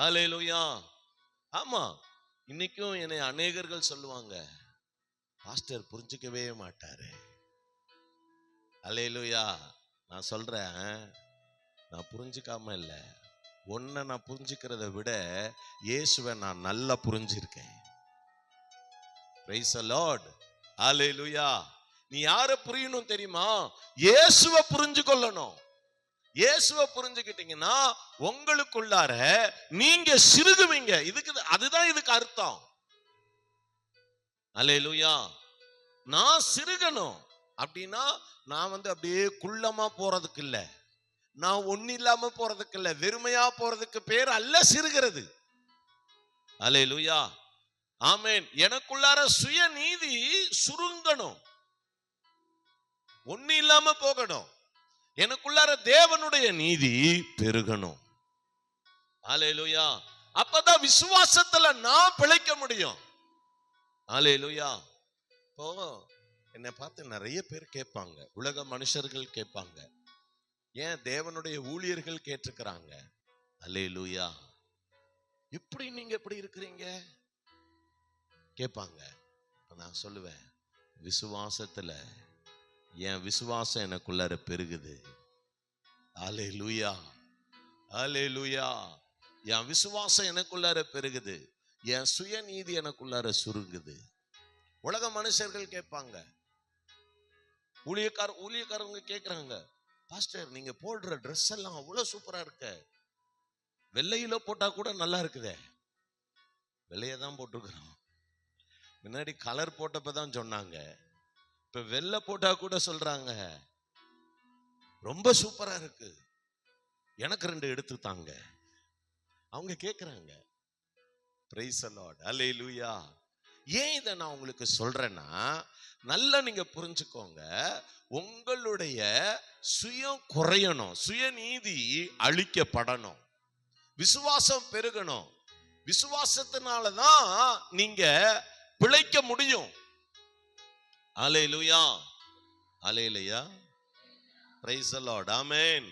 ஹல்லேலூயா. ஆமா, இன்னைக்கும் என்னை அநேகர்கள் சொல்லுவாங்க, பாஸ்டர் புரிஞ்சுக்கவே மாட்டாரு. ஹல்லேலூயா. நான் சொல்றேன், நான் புரிஞ்சுக்காம இல்ல, உன்னை நான் புரிஞ்சுக்கிறத விட இயேசுவை நான் நல்லா புரிஞ்சிருக்கேன். Price the lord. ஹல்லேலூயா. நீ யாரை புரியணும் தெரியுமா? இயேசுவை புரிஞ்சு கொள்ளணும். இயேசுவை புரிஞ்சுக்கிட்டீங்கன்னா உங்களுக்குள்ளார நீங்க சிறுகுவீங்க. அதுதான் இதுக்கு அர்த்தம். ஹல்லேலூயா. நான் சிறுகணும் அப்படின்னா நான் அப்படியே குள்ளமா போறதுக்கு இல்ல, நான் ஒண்ணு இல்லாம போறதுக்கு இல்ல, வெறுமையா போறதுக்கு பேர் அல்ல சிறுகிறது. ஹல்லேலூயா. ஆமென். எனக்குள்ளார சுய நீதி சுருங்கணும், ஒண்ணு இல்லாம போகணும். எனக்குள்ளார தேவனுடைய நீதி பெருகணும். ஹல்லேலூயா. அப்பதான் விசுவாசத்துல நான் பிழைக்க முடியும். ஹல்லேலூயா. இப்போ என்னை பார்த்து நிறைய பேர் கேட்பாங்க, உலக மனுஷர்கள் கேட்பாங்க, ஏன் தேவனுடைய ஊழியர்கள் கேட்டிருக்கிறாங்க, ஹல்லேலூயா, இப்படி நீங்க எப்படி இருக்கிறீங்க கேட்பாங்க. நான் சொல்லுவேன், விசுவாசத்துல என் விசுவாசம் எனக்குள்ளார பெருகுது. ஹல்லேலூயா. ஹல்லேலூயா. என் விசுவாசம் எனக்குள்ளார பெருகுது, என் சுயநீதி எனக்குள்ளார சுருங்குது. உலக மனுஷர்கள் கேட்பாங்க, ஊழியக்காரங்க கேட்கிறாங்க, பாஸ்டர் நீங்க போடுற ட்ரெஸ் எல்லாம் அவ்வளவு சூப்பரா இருக்க, வெள்ளையில போட்டா கூட நல்லா இருக்குதே. வெள்ளைய தான் போட்டிருக்கிறோம், முன்னாடி கலர் போட்டப்பதான் சொன்னாங்க, இப்ப வெள்ளை போட்டா கூட சொல்றாங்க ரொம்ப சூப்பரா இருக்கு, எனக்கு 2 எடுத்து தாங்க. அவங்க கேட்கிறாங்க. Praise the lord. ஹல்லேலூயா. ஏன் இதை நான் உங்களுக்கு சொல்றேன்னா, நல்லா நீங்க புரிஞ்சுக்கோங்க, உங்களுடைய சுயம் குறையணும், சுயநீதி அழிக்கப்படணும், விசுவாசம் பெருகணும். விசுவாசத்தினாலதான் நீங்க பிழைக்க முடியும். Hallelujah. Hallelujah. Praise the lord. Amen.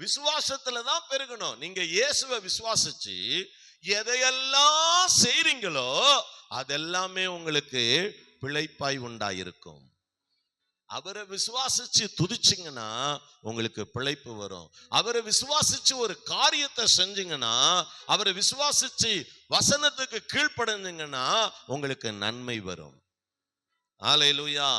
விசுவாசத்துல தான் பெருகணும். நீங்க இயேசுவை விசுவாசிச்சு எதையெல்லாம் செய்றீங்களோ அதெல்லாமே உங்களுக்கு பிழைப்பாய் உண்டாயிருக்கும். அவரை விசுவாசிச்சு துதிச்சிங்கன்னா உங்களுக்கு பிழைப்பு வரும். அவரை விசுவாசிச்சு ஒரு காரியத்தை செஞ்சீங்கன்னா, அவரை விசுவாசிச்சு வசனத்துக்கு கீழ்ப்படிஞ்சீங்கன்னா உங்களுக்கு நன்மை வரும். ஹல்லேலூயா.